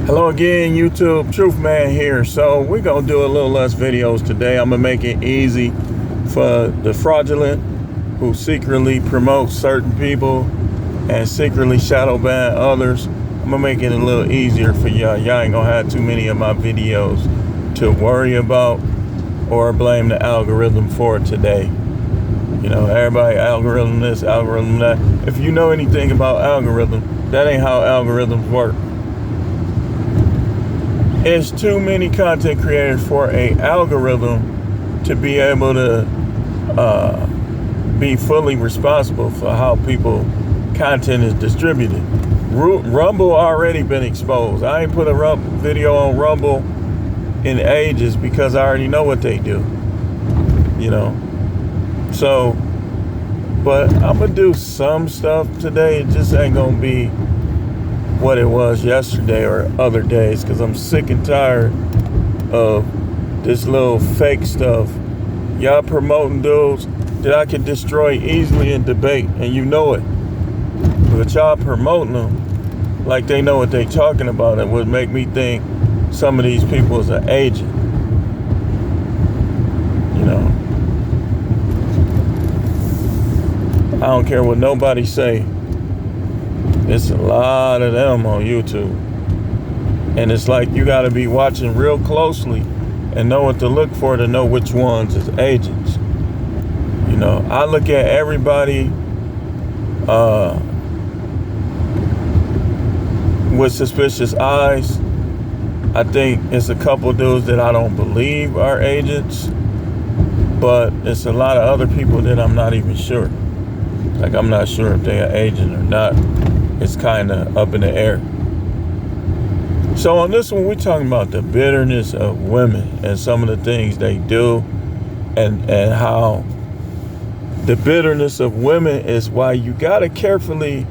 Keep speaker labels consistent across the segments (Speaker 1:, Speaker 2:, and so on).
Speaker 1: Hello again, YouTube. Truth Man here. So we're going to do a little less videos today. I'm going to make it easy for the fraudulent who secretly promote certain people and secretly shadow ban others. I'm going to make it a little easier for y'all. Y'all ain't going to have too many of my videos to worry about or blame the algorithm for today. You know, everybody algorithm this, algorithm that. If you know anything about algorithm, that ain't how algorithms work. It's too many content creators for a algorithm to be able to be fully responsible for how people content is distributed. Rumble already been exposed. I ain't put a video on Rumble in ages because I already know what they do. You know, so, but I'm gonna do some stuff today. It just ain't gonna be what it was yesterday or other days, because I'm sick and tired of this little fake stuff. Y'all promoting dudes that I can destroy easily in debate, and you know it. But y'all promoting them like they know what they talking about. It would make me think some of these people is an agent. You know, I don't care what nobody say. It's a lot of them on YouTube. And it's like you got to be watching real closely and know what to look for to know which ones is agents. You know, I look at everybody with suspicious eyes. I think it's a couple dudes that I don't believe are agents, but it's a lot of other people that I'm not even sure. Like, I'm not sure if they're an agent or not. It's kind of up in the air. So on this one, we're talking about the bitterness of women and some of the things they do, and how the bitterness of women is why you got to carefully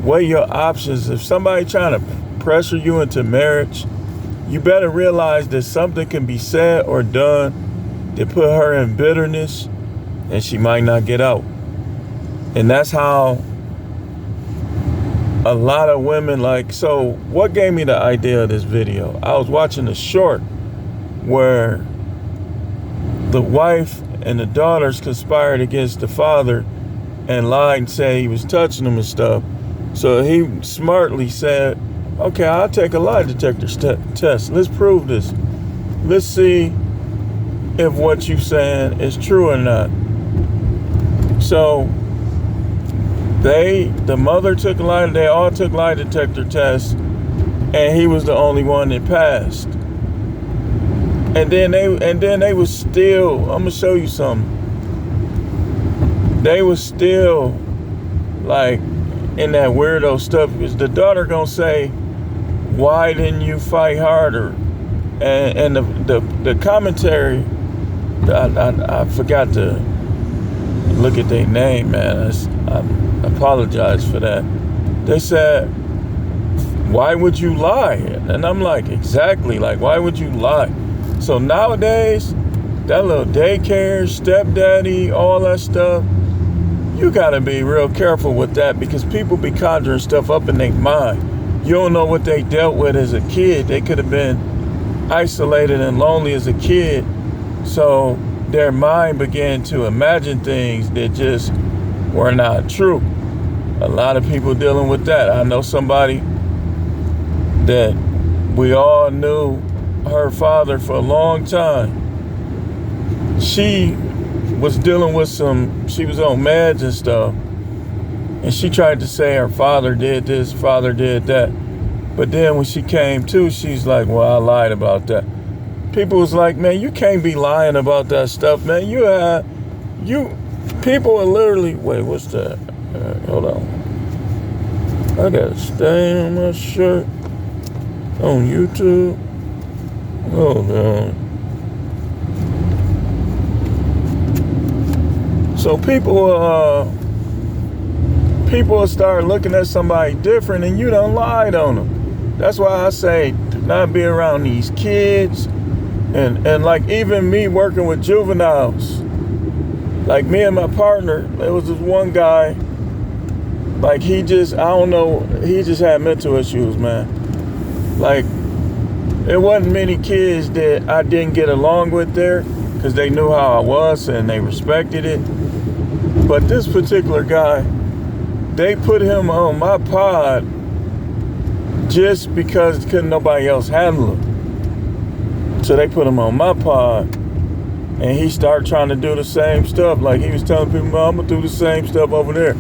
Speaker 1: weigh your options. If somebody trying to pressure you into marriage, you better realize that something can be said or done that put her in bitterness and she might not get out. And that's how a lot of women, like, so what gave me the idea of this video? I was watching a short where the wife and the daughters conspired against the father and lied and said he was touching them and stuff. So he smartly said, okay, I'll take a lie detector test. Let's prove this. Let's see if what you're saying is true or not. So the mother took they all took lie detector tests, and he was the only one that passed. And then they was still, I'm gonna show you something. They was still like in that weirdo stuff, because the daughter gonna say, why didn't you fight harder? And the commentary, I forgot to look at their name, man. I apologize for that. They said, why would you lie? And I'm like, exactly, like, why would you lie? So nowadays, that little daycare, stepdaddy, all that stuff, you gotta be real careful with that, because people be conjuring stuff up in their mind. You don't know what they dealt with as a kid. They could have been isolated and lonely as a kid, so their mind began to imagine things that just were not true. A lot of people dealing with that. I know somebody that we all knew her father for a long time. She was dealing with she was on meds and stuff, and she tried to say her father did this, father did that. But then when she came to, she's like, well, I lied about that. People was like, man, you can't be lying about that stuff, man. People are literally, wait, what's that? Hold on. I got a stain on my shirt on YouTube. Hold on. So people start looking at somebody different, and you done lied on them. That's why I say, do not be around these kids. And like, even me working with juveniles, like me and my partner, there was this one guy, like, he just, I don't know, he just had mental issues, man. Like, there wasn't many kids that I didn't get along with there because they knew how I was and they respected it. But this particular guy, they put him on my pod just because couldn't nobody else handle him. So they put him on my pod, and he started trying to do the same stuff. Like, he was telling people, I'm gonna do the same stuff over there.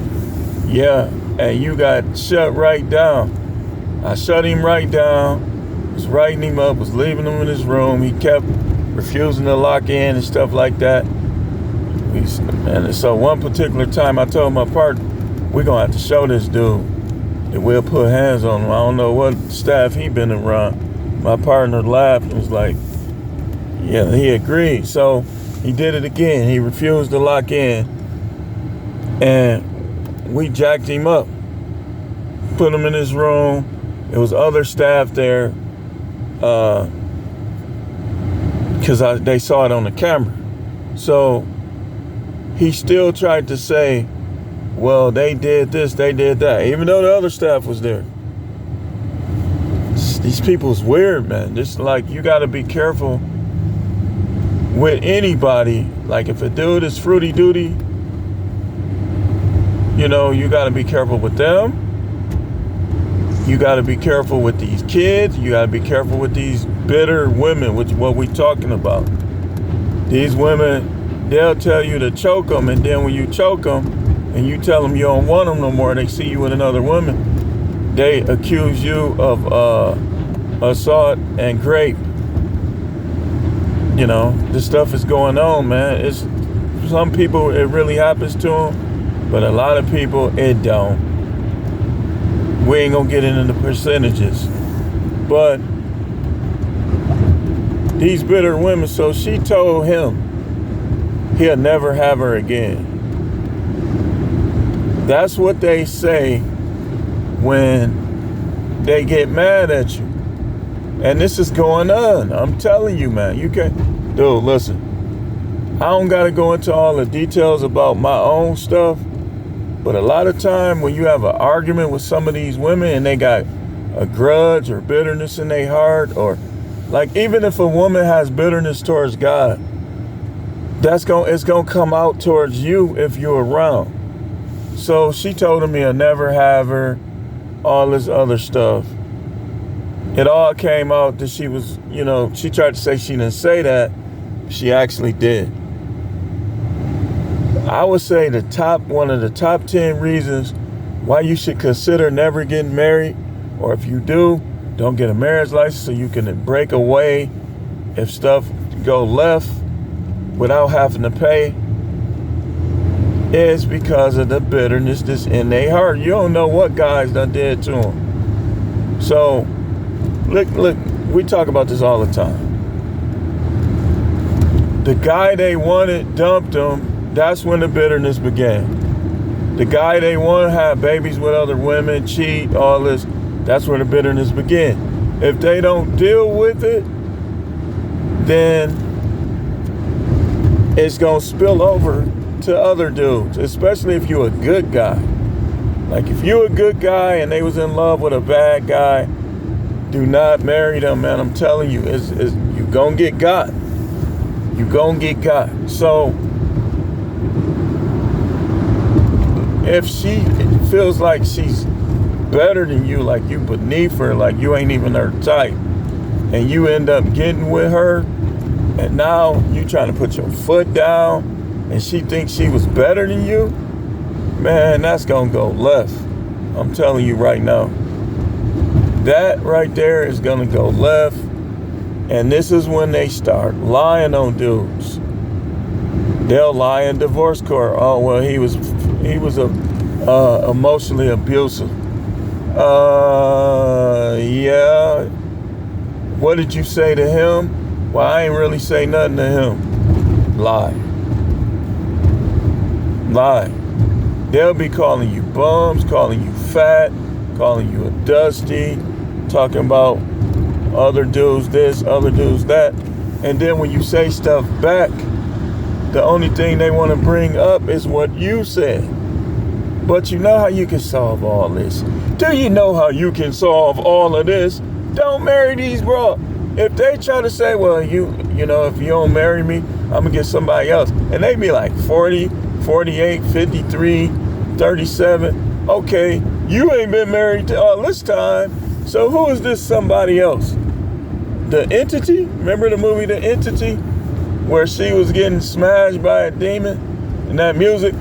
Speaker 1: Yeah, and you got shut right down. I shut him right down, was writing him up, was leaving him in his room. He kept refusing to lock in and stuff like that. And so one particular time I told my partner, we're gonna have to show this dude that we'll put hands on him. I don't know what staff he been around. My partner laughed and was like, yeah, he agreed. So he did it again. He refused to lock in, and we jacked him up, put him in his room. There was other staff there, because they saw it on the camera. So he still tried to say, well, they did this, they did that, even though the other staff was there. These people's weird, man. Just like, you got to be careful with anybody. Like, if a dude is fruity duty, you know, you got to be careful with them. You got to be careful with these kids. You got to be careful with these bitter women, which is what we talking about. These women, they'll tell you to choke them, and then when you choke them and you tell them you don't want them no more, they see you with another woman, they accuse you of assault and rape. You know, this stuff is going on, man. It's some people, it really happens to them, but a lot of people, it don't. We ain't gonna get into the percentages, but these bitter women, so she told him he'll never have her again. That's what they say when they get mad at you. And this is going on. I'm telling you, man. You can't, dude, listen. I don't gotta go into all the details about my own stuff, but a lot of time when you have an argument with some of these women and they got a grudge or bitterness in their heart, or like, even if a woman has bitterness towards God, it's gonna come out towards you if you're around. So she told him he'll never have her, all this other stuff. It all came out that she was, you know, she tried to say she didn't say that. She actually did. I would say one of the top 10 reasons why you should consider never getting married, or if you do, don't get a marriage license so you can break away if stuff go left without having to pay, is because of the bitterness that's in their heart. You don't know what guys done did to them. So, look, we talk about this all the time. The guy they wanted dumped them. That's when the bitterness began. The guy they want had babies with other women, cheat, all this. That's where the bitterness began. If they don't deal with it, then it's gonna spill over to other dudes, especially if you're a good guy. Like, if you're a good guy and they was in love with a bad guy, do not marry them, man. I'm telling you, you gonna get got. You gonna get got. So if she feels like she's better than you, like you beneath her, like you ain't even her type, and you end up getting with her, and now you trying to put your foot down, and she thinks she was better than you, man, that's gonna go left. I'm telling you right now. That right there is gonna go left, and this is when they start lying on dudes. They'll lie in divorce court. Oh, well, he was emotionally abusive. Yeah. What did you say to him? Well, I ain't really say nothing to him. Lie. They'll be calling you bums, calling you fat, calling you a dusty, talking about other dudes this, other dudes that. And then when you say stuff back, the only thing they want to bring up is what you said. But you know how you can solve all this? Do you know how you can solve all of this? Don't marry these bro. If they try to say, well, you know, if you don't marry me, I'm gonna get somebody else. And they be like 40, 48, 53, 37. Okay, you ain't been married to all this time. So who is this somebody else? The Entity? Remember the movie The Entity? Where she was getting smashed by a demon? And that music?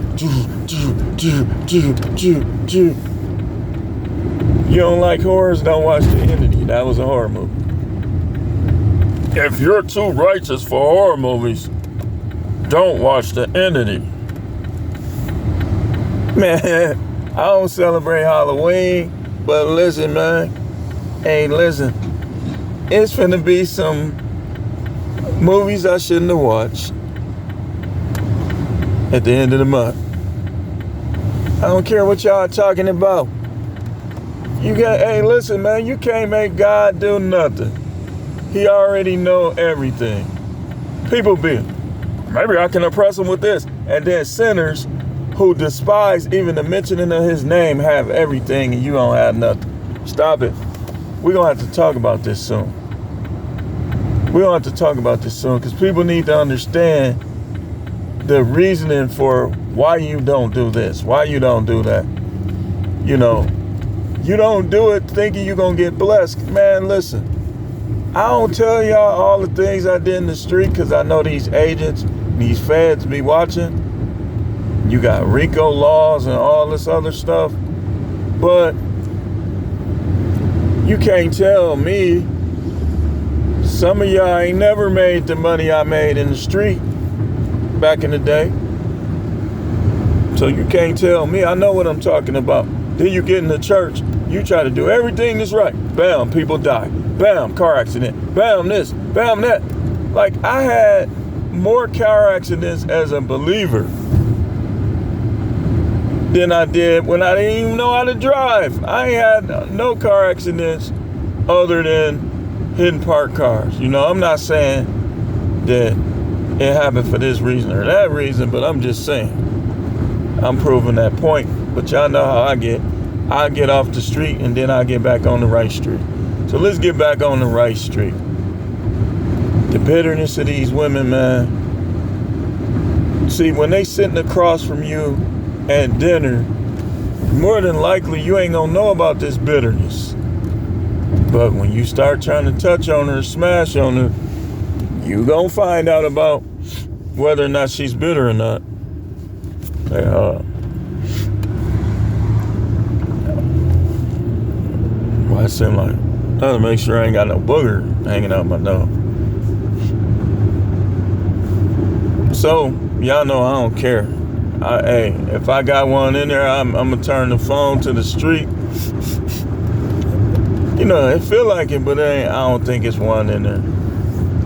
Speaker 1: You don't like horrors? Don't watch The Entity. That was a horror movie. If you're too righteous for horror movies, don't watch The Entity. Man, I don't celebrate Halloween, but listen, man. Hey, listen. It's finna be some movies I shouldn't have watched at the end of the month. I don't care what y'all are talking about. Hey, listen, man, you can't make God do nothing. He already know everything. People be, maybe I can impress him with this. And then sinners who despise even the mentioning of his name have everything and you don't have nothing. Stop it. We're going to have to talk about this soon. We're going to have to talk about this soon because people need to understand the reasoning for why you don't do this, why you don't do that. You know, you don't do it thinking you're going to get blessed. Man, listen, I don't tell y'all all the things I did in the street because I know these agents, these feds be watching. You got RICO laws and all this other stuff. But you can't tell me. Some of y'all ain't never made the money I made in the street back in the day. So you can't tell me. I know what I'm talking about. Then you get in the church. You try to do everything that's right. Bam, people die. Bam, car accident. Bam, this. Bam, that. Like, I had more car accidents as a believer than I did when I didn't even know how to drive. I ain't had no car accidents other than hidden parked cars. You know, I'm not saying that it happened for this reason or that reason, but I'm just saying. I'm proving that point. But y'all know how I get. I get off the street and then I get back on the right street. So let's get back on the right street. The bitterness of these women, man. See, when they sitting across from you at dinner, more than likely you ain't gonna know about this bitterness. But when you start trying to touch on her, smash on her, you gonna find out about whether or not she's bitter or not. Well, it seemed like I gotta make sure I ain't got no booger hanging out my nose. So y'all know I don't care. Hey, if I got one in there, I'm gonna turn the phone to the street. You know, it feel like it, but I don't think it's one in there.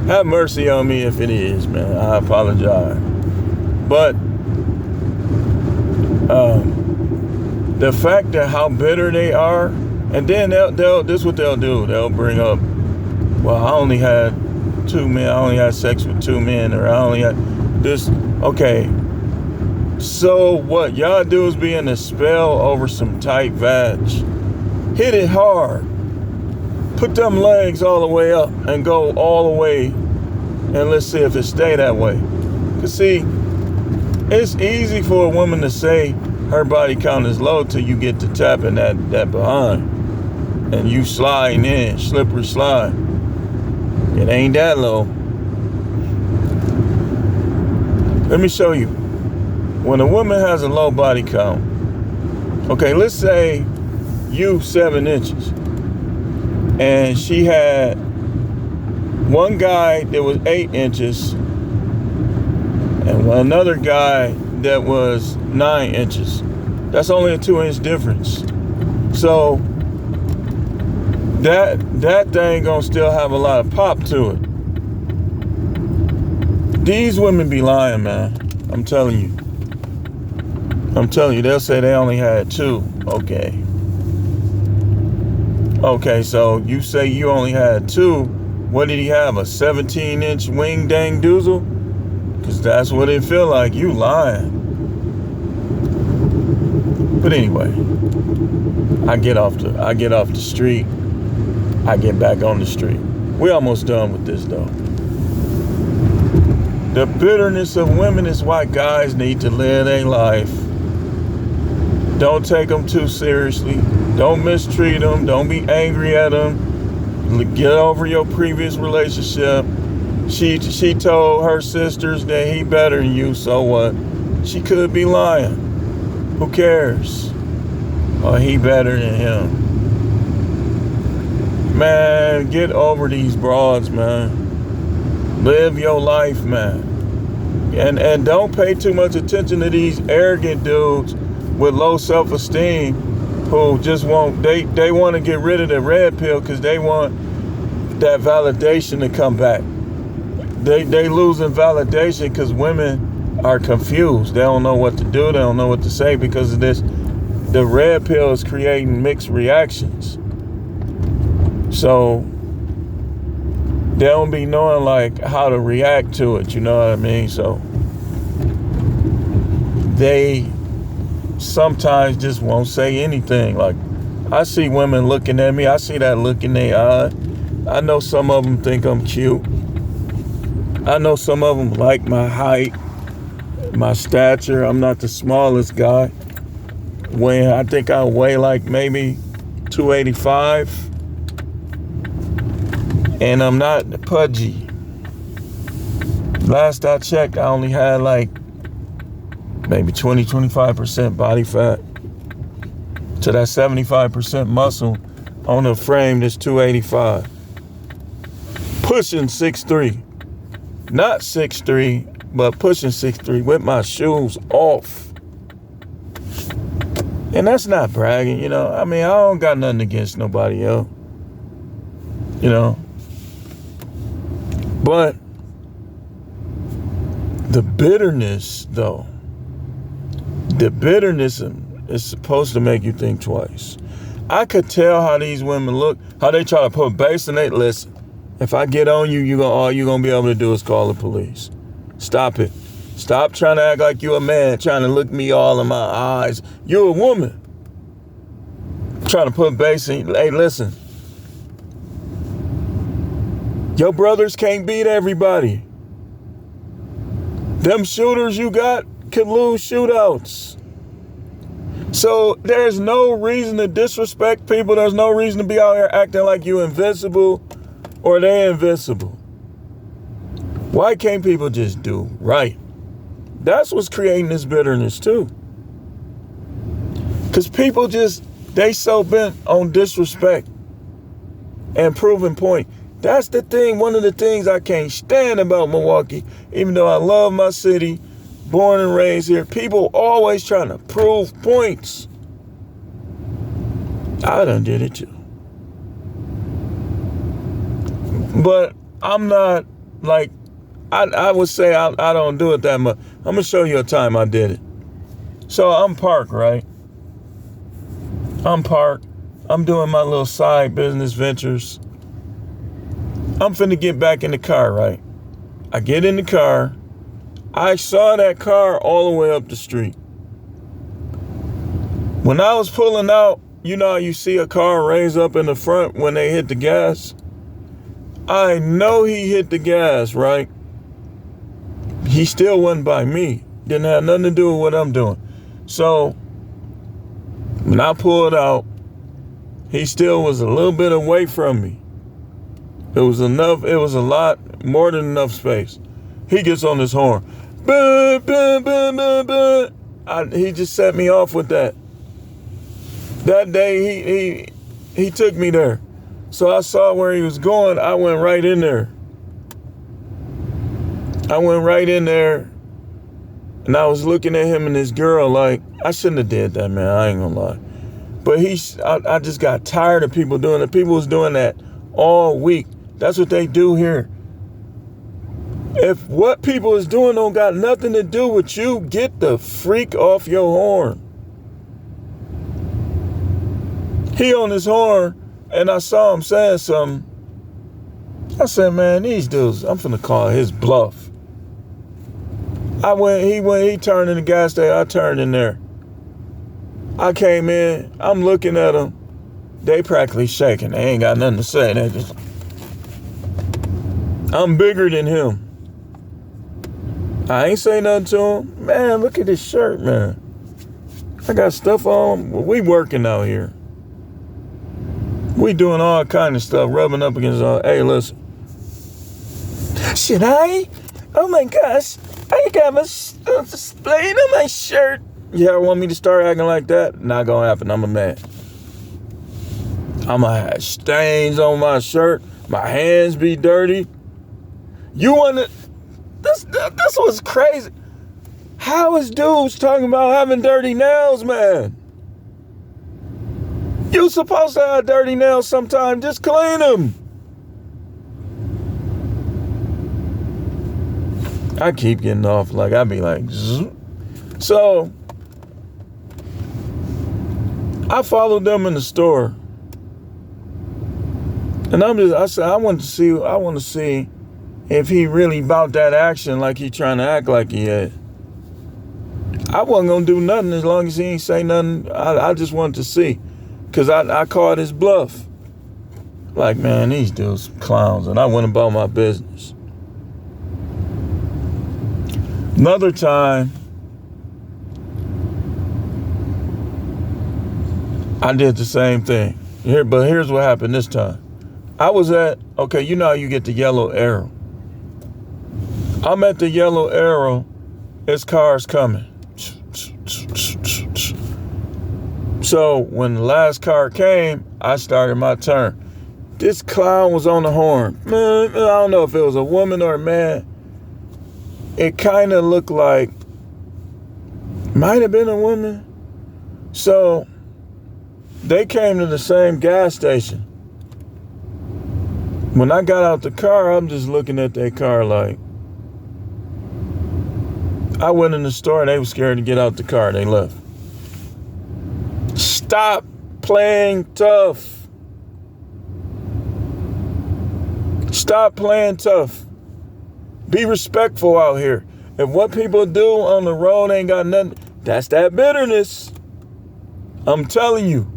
Speaker 1: Have mercy on me if it is, man. I apologize. But the fact that how bitter they are, and then they'll this is what they'll do. They'll bring up, well, I only had 2 men. I only had sex with 2 men, or I only had this. Okay. So what y'all do is be in a spell over some tight vag. Hit it hard. Put them legs all the way up and go all the way, and let's see if it stay that way. Cause see, it's easy for a woman to say her body count is low till you get to tapping that behind, and you sliding in, slippery slide. It ain't that low. Let me show you. When a woman has a low body count, okay, let's say you 7 inches, and she had one guy that was 8 inches, and another guy that was 9 inches. That's only a 2-inch difference. So that thing gonna still have a lot of pop to it. These women be lying, man. I'm telling you. They'll say they only had 2. Okay, so you say you only had 2. What did he have? A 17-inch wing dang doozle? Because that's what it feel like. You lying. But anyway, I get off the street I get back on the street. We almost done with this though. The bitterness of women is why guys need to live their life. Don't take them too seriously. Don't mistreat them. Don't be angry at them. Get over your previous relationship. She told her sisters that he better than you, so what? She could be lying. Who cares? Or he better than him. Man, get over these broads, man. Live your life, man. And don't pay too much attention to these arrogant dudes with low self-esteem who just they want to get rid of the red pill because they want that validation to come back. They losing validation because women are confused. They don't know what to do. They don't know what to say because of this. The red pill is creating mixed reactions. So they don't be knowing like how to react to it, you know what I mean? So they sometimes just won't say anything. Like I see women looking at me, I see that look in their eye. I know some of them think I'm cute. I know some of them like my height, my stature. I'm not the smallest guy. I think I weigh like maybe 285. And I'm not pudgy. Last I checked, I only had like maybe 20-25% body fat to that 75% muscle on the frame that's 285. Pushing 6'3". Not 6'3", but pushing 6'3" with my shoes off. And that's not bragging, you know. I mean, I don't got nothing against nobody else. You know. But the bitterness, though, is supposed to make you think twice. I could tell how these women look, how they try to put base in it. Listen, if I get on you, all you're going to be able to do is call the police. Stop it. Stop trying to act like you're a man, trying to look me all in my eyes. You're a woman. Trying to put base in. Hey, listen. Your brothers can't beat everybody. Them shooters you got could lose shootouts. So there's no reason to disrespect people. There's no reason to be out here acting like you invincible or they invincible. Why can't people just do right? That's what's creating this bitterness too. Because people they so bent on disrespect and proving point. That's the thing, one of the things I can't stand about Milwaukee, even though I love my city, born and raised here, people always trying to prove points. I done did it too. But I'm not like, I would say I don't do it that much. I'm going to show you a time I did it. So I'm parked, right? I'm parked. I'm doing my little side business ventures. I'm finna get back in the car, right? I get in the car. I saw that car all the way up the street. When I was pulling out, you know how you see a car raise up in the front when they hit the gas? I know he hit the gas, right? He still wasn't by me. Didn't have nothing to do with what I'm doing. So when I pulled out, he still was a little bit away from me. It was a lot more than enough space. He gets on his horn. Bah, bah, bah, bah, bah. He just set me off with that. That day he took me there. So I saw where he was going. I went right in there. And I was looking at him and this girl like, I shouldn't have did that, man. I ain't gonna lie. But I just got tired of people doing it. People was doing that all week. That's what they do here. If what people is doing don't got nothing to do with you, get the freak off your horn. He on his horn, and I saw him saying something. I said, man, these dudes, I'm finna call his bluff. He turned in the gas station, I turned in there. I came in, I'm looking at him. They practically shaking. They ain't got nothing to say. They just, I'm bigger than him. I ain't say nothing to him. Man, look at this shirt, man. I got stuff on. We working out here. We doing all kind of stuff, rubbing up against all. Hey, listen. Should I? Oh my gosh. I got my splaying on my shirt. Yeah, want me to start acting like that? Not gonna happen. I'm a man. I'ma have stains on my shirt. My hands be dirty. You wanna? This was crazy. How is dudes talking about having dirty nails, man? You supposed to have dirty nails sometime. Just clean them. I keep getting off. Like, I be like, zzz. So I followed them in the store. And I said, I want to see if he really about that action like he trying to act like he had. I wasn't going to do nothing as long as he ain't say nothing. I just wanted to see. Because I called his bluff. Like, man, these dudes clowns. And I went about my business. Another time, I did the same thing. But here's what happened this time. I was okay, you know how you get the yellow arrow. I'm at the yellow arrow. His car's coming. So when the last car came, I started my turn. This clown was on the horn. Man, I don't know if it was a woman or a man. It kind of looked like, might have been a woman. So they came to the same gas station. When I got out the car, I'm just looking at their car like, I went in the store and they were scared to get out the car. They left. Stop playing tough. Stop playing tough. Be respectful out here. If what people do on the road ain't got nothing, that's that bitterness. I'm telling you.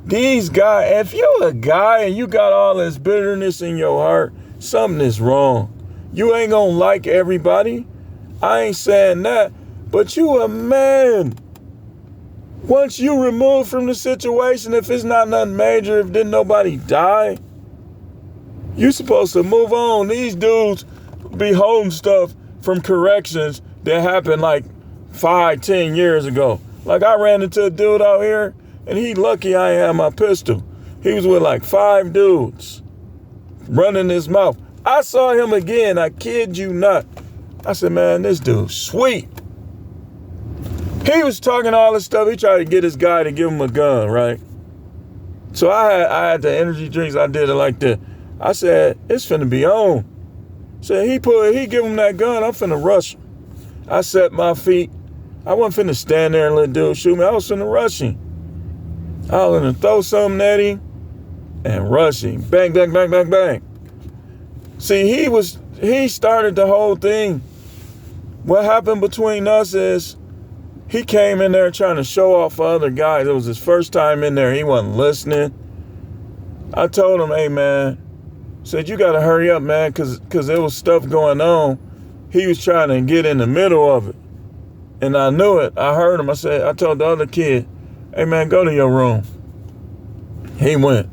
Speaker 1: These guys, if you're a guy and you got all this bitterness in your heart, something is wrong. You ain't gonna like everybody. I ain't saying that, but you a man. Once you remove from the situation, if it's not nothing major, if didn't nobody die, you supposed to move on. These dudes be holding stuff from corrections that happened like 5-10 years ago. Like I ran into a dude out here and he lucky I ain't had my pistol. He was with like 5 dudes running his mouth. I saw him again, I kid you not. I said, man, this dude's sweet. He was talking all this stuff. He tried to get his guy to give him a gun, right? So I had the energy drinks. I did it like this. I said, it's finna be on. So he give him that gun. I'm finna rush him. I set my feet. I wasn't finna stand there and let dude shoot me. I was finna rush him. I was gonna throw something at him and rush him. Bang, bang, bang, bang, bang. See, he started the whole thing. What happened between us is he came in there trying to show off for other guys. It was his first time in there. He wasn't listening. I told him, hey, man, said, you got to hurry up, man, because there was stuff going on. He was trying to get in the middle of it. And I knew it. I heard him. I told the other kid, hey, man, go to your room. He went.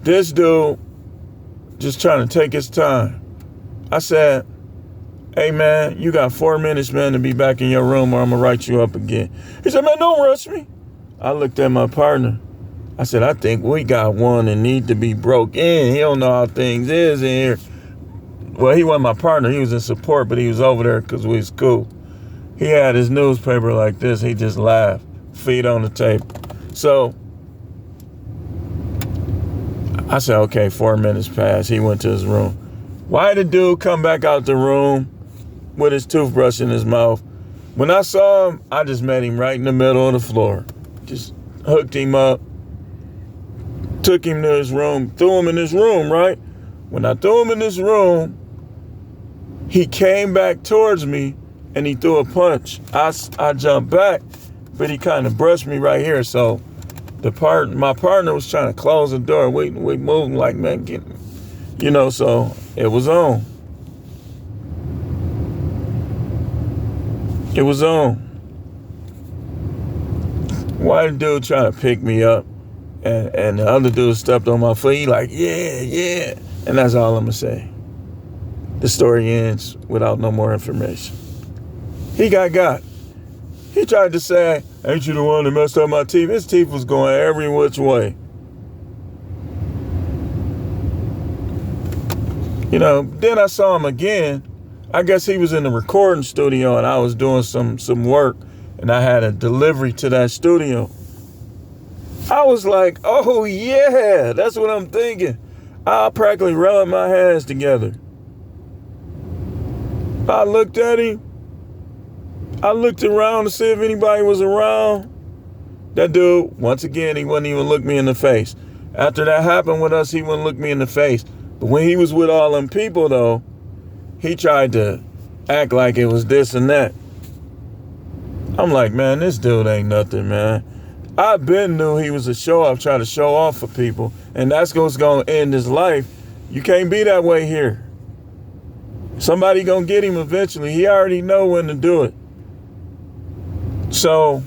Speaker 1: This dude just trying to take his time. I said, hey, man, you got 4 minutes, man, to be back in your room or I'm going to write you up again. He said, man, don't rush me. I looked at my partner. I said, I think we got one that need to be broke in. He don't know how things is in here. Well, he wasn't my partner. He was in support, but he was over there because we was cool. He had his newspaper like this. He just laughed, feet on the table. So I said, okay, 4 minutes passed. He went to his room. Why did the dude come back out the room with his toothbrush in his mouth? When I saw him, I just met him right in the middle of the floor. Just hooked him up, took him to his room, threw him in his room, right? When I threw him in his room, he came back towards me and he threw a punch. I jumped back, but he kind of brushed me right here. So my partner was trying to close the door. We moving like, man, so it was on. It was on. White dude trying to pick me up, and the other dude stepped on my foot. He like, yeah. And that's all I'm going to say. The story ends without no more information. He got. He tried to say, ain't you the one that messed up my teeth? His teeth was going every which way. Then I saw him again. I guess he was in the recording studio and I was doing some work and I had a delivery to that studio. I was like, oh yeah, that's what I'm thinking. I practically rubbed my hands together. I looked at him. I looked around to see if anybody was around. That dude, once again, he wouldn't even look me in the face. After that happened with us, he wouldn't look me in the face. But when he was with all them people, though, he tried to act like it was this and that. I'm like, man, this dude ain't nothing, man. I been knew he was a show-off, trying to show off for people. And that's what's going to end his life. You can't be that way here. Somebody going to get him eventually. He already know when to do it. So,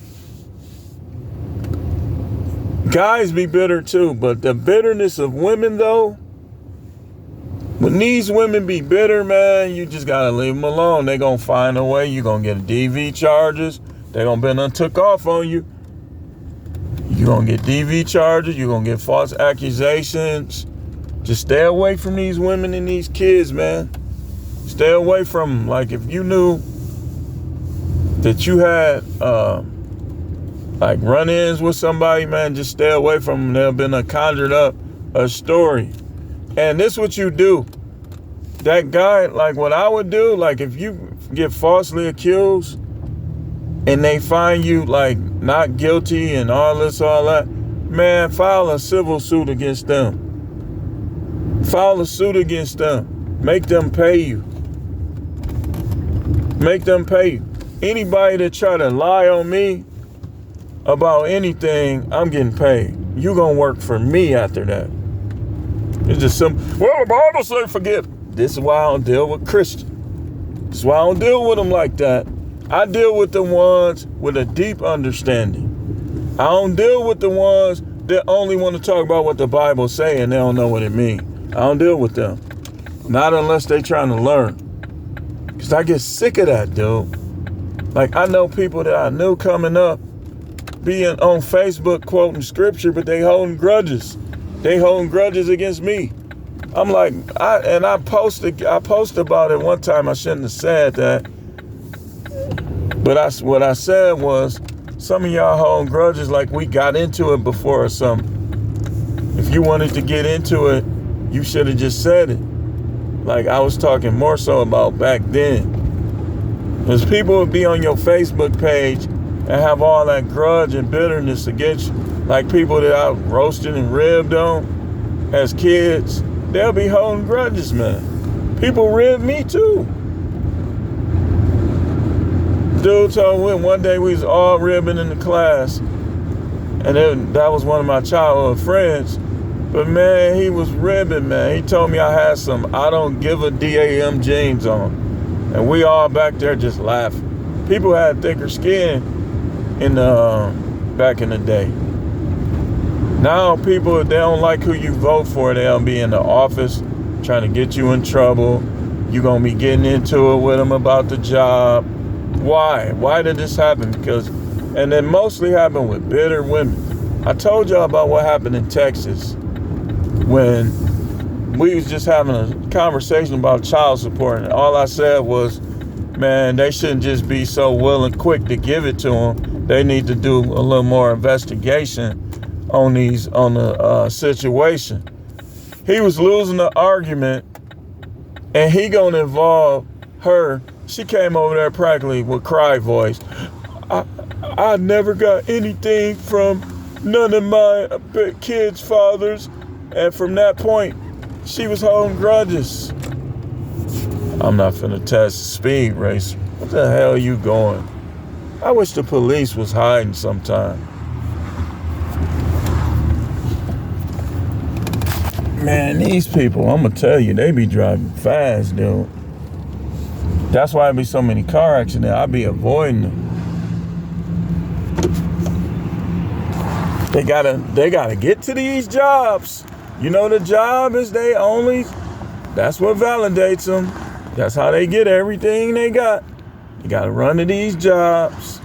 Speaker 1: guys be bitter too. But the bitterness of women, though, when these women be bitter, man, you just got to leave them alone. They going to find a way. You going to get DV charges. They going to be done took off on you. You going to get DV charges. You going to get false accusations. Just stay away from these women and these kids, man. Stay away from them. Like, if you knew that you had, like, run-ins with somebody, man, just stay away from them. They'll been conjured up a story. And this what you do. That guy, like what I would do, like if you get falsely accused and they find you like not guilty and all that, man, file a civil suit against them. File a suit against them. Make them pay you. Make them pay you. Anybody that try to lie on me about anything, I'm getting paid. You gonna work for me after that. It's just well, the Bible say forgive. This is why I don't deal with Christians. This is why I don't deal with them like that. I deal with the ones with a deep understanding. I don't deal with the ones that only want to talk about what the Bible say and they don't know what it means. I don't deal with them. Not unless they trying to learn. Because I get sick of that, dude. Like, I know people that I knew coming up being on Facebook quoting scripture, but they holding grudges. They holding grudges against me. I'm like, I posted about it one time. I shouldn't have said that. But what I said was, some of y'all holding grudges like we got into it before or something. If you wanted to get into it, you should have just said it. Like, I was talking more so about back then. Because people would be on your Facebook page and have all that grudge and bitterness against you. Like people that I roasted and ribbed on as kids, they'll be holding grudges, man. People rib me too. Dude told me one day we was all ribbing in the class, and that was one of my childhood friends. But man, he was ribbing, man. He told me I had some I don't give a damn jeans on, and we all back there just laughing. People had thicker skin back in the day. Now people, they don't like who you vote for. They'll be in the office trying to get you in trouble. You're going to be getting into it with them about the job. Why? Why did this happen? And it mostly happened with bitter women. I told y'all about what happened in Texas when we was just having a conversation about child support. And all I said was, man, they shouldn't just be so willing quick to give it to them. They need to do a little more investigation on the situation. He was losing the argument and he gonna involve her. She came over there practically with cry voice. I never got anything from none of my kids' fathers. And from that point, she was holding grudges. I'm not finna test Speed Racer. What the hell are you going? I wish the police was hiding sometime. Man, these people, I'm gonna tell you, they be driving fast, dude. That's why there be so many car accidents. I be avoiding them. They gotta get to these jobs. You know, the job is they only. That's what validates them. That's how they get everything they got. You gotta run to these jobs.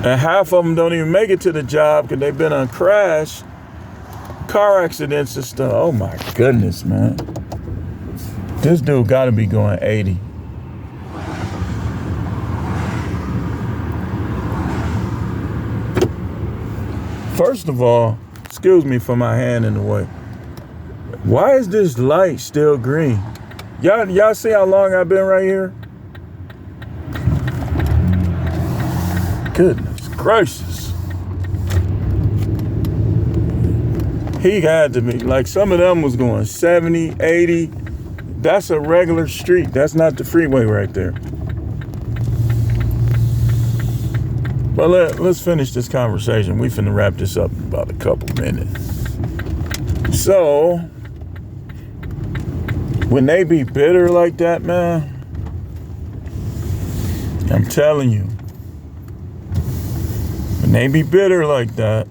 Speaker 1: And half of them don't even make it to the job because they've been on crash, car accidents and stuff. Oh my goodness, man. This dude gotta be going 80. First of all, excuse me for my hand in the way. Why is this light still green? Y'all see how long I've been right here? Goodness gracious. He had to be, like some of them was going 70, 80. That's a regular street. That's not the freeway right there. But let's finish this conversation. We finna wrap this up in about a couple minutes. So, when they be bitter like that, man, I'm telling you, when they be bitter like that,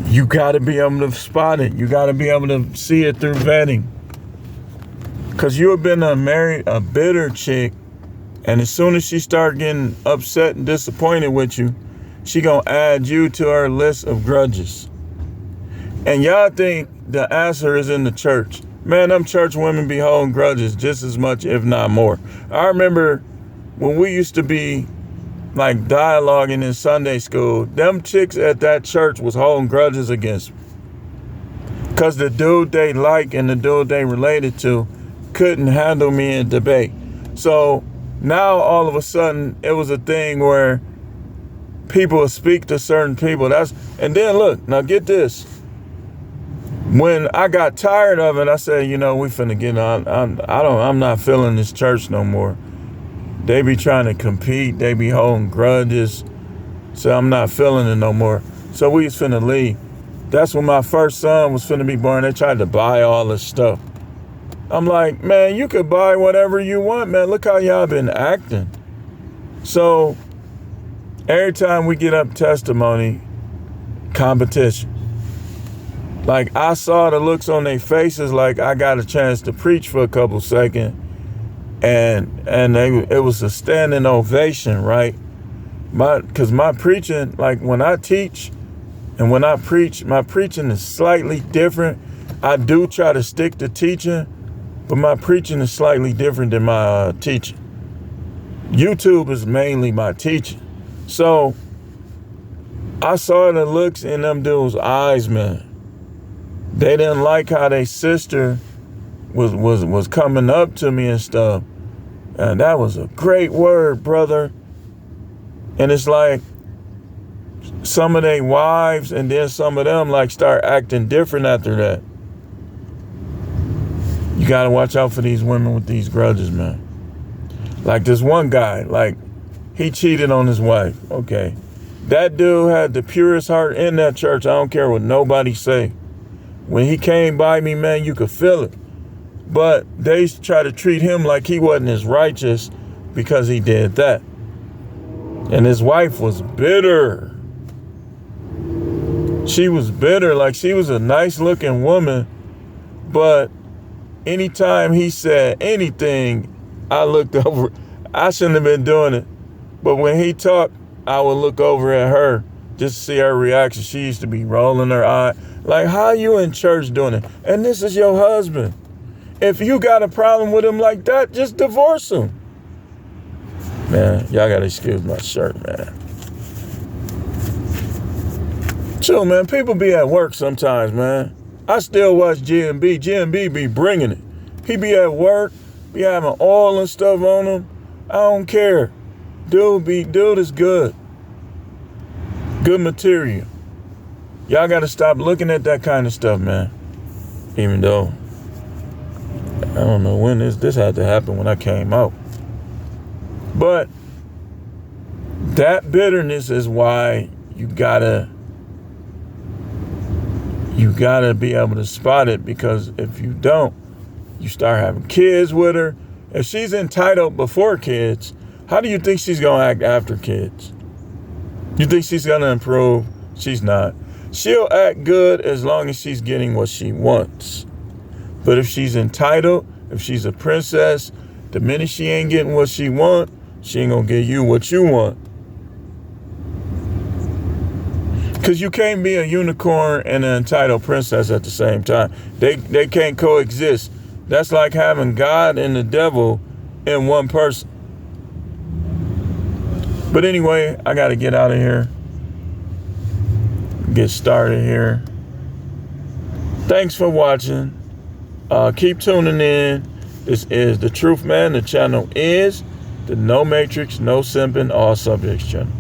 Speaker 1: you gotta be able to spot it. You gotta be able to see it through vetting. Cause you have been a bitter chick, and as soon as she start getting upset and disappointed with you, she gonna add you to her list of grudges. And y'all think the answer is in the church. Man, them church women be holding grudges just as much, if not more. I remember when we used to be like dialoguing in Sunday school, them chicks at that church was holding grudges against me. Cause the dude they like and the dude they related to couldn't handle me in debate. So now all of a sudden it was a thing where people would speak to certain people. And then look, now get this. When I got tired of it, I said, you know, we finna get on. I'm not feeling this church no more. They be trying to compete. They be holding grudges. So I'm not feeling it no more. So we was finna leave. That's when my first son was finna be born. They tried to buy all this stuff. I'm like, man, you could buy whatever you want, man. Look how y'all been acting. So every time we get up testimony, competition. Like I saw the looks on their faces like I got a chance to preach for a couple seconds. And it was a standing ovation, right? Because my preaching, like when I teach and when I preach, my preaching is slightly different. I do try to stick to teaching, but my preaching is slightly different than my teaching. YouTube is mainly my teaching. So I saw the looks in them dudes' eyes, man. They didn't like how their sister was coming up to me and stuff. And that was a great word, brother. And it's like some of their wives and then some of them like start acting different after that. You gotta watch out for these women with these grudges, man. Like this one guy, like he cheated on his wife. Okay. That dude had the purest heart in that church. I don't care what nobody say. When he came by me, man, you could feel it. But they try to treat him like he wasn't as righteous because he did that. And his wife was bitter. She was bitter, like she was a nice looking woman, but anytime he said anything, I looked over. I shouldn't have been doing it. But when he talked, I would look over at her just to see her reaction. She used to be rolling her eye. Like, how you in church doing it? And this is your husband. If you got a problem with him like that, just divorce him. Man, y'all gotta excuse my shirt, man. Chill, man. People be at work sometimes, man. I still watch GMB. GMB be bringing it. He be at work, be having oil and stuff on him. I don't care. Dude is good. Good material. Y'all gotta stop looking at that kind of stuff, man. Even though, I don't know when this had to happen when I came out. But that bitterness is why you gotta You gotta be able to spot it, because if you don't, you start having kids with her. If she's entitled before kids, how do you think she's gonna act after kids? You think she's gonna improve? She's not. She'll act good as long as she's getting what she wants. But if she's entitled, if she's a princess, the minute she ain't getting what she want, she ain't gonna give you what you want. Because you can't be a unicorn and an entitled princess at the same time. They can't coexist. That's like having God and the devil in one person. But anyway, I got to get out of here. Get started here. Thanks for watching. Keep tuning in. This is The Truth Man. The channel is the No Matrix, No Simping, All Subjects channel.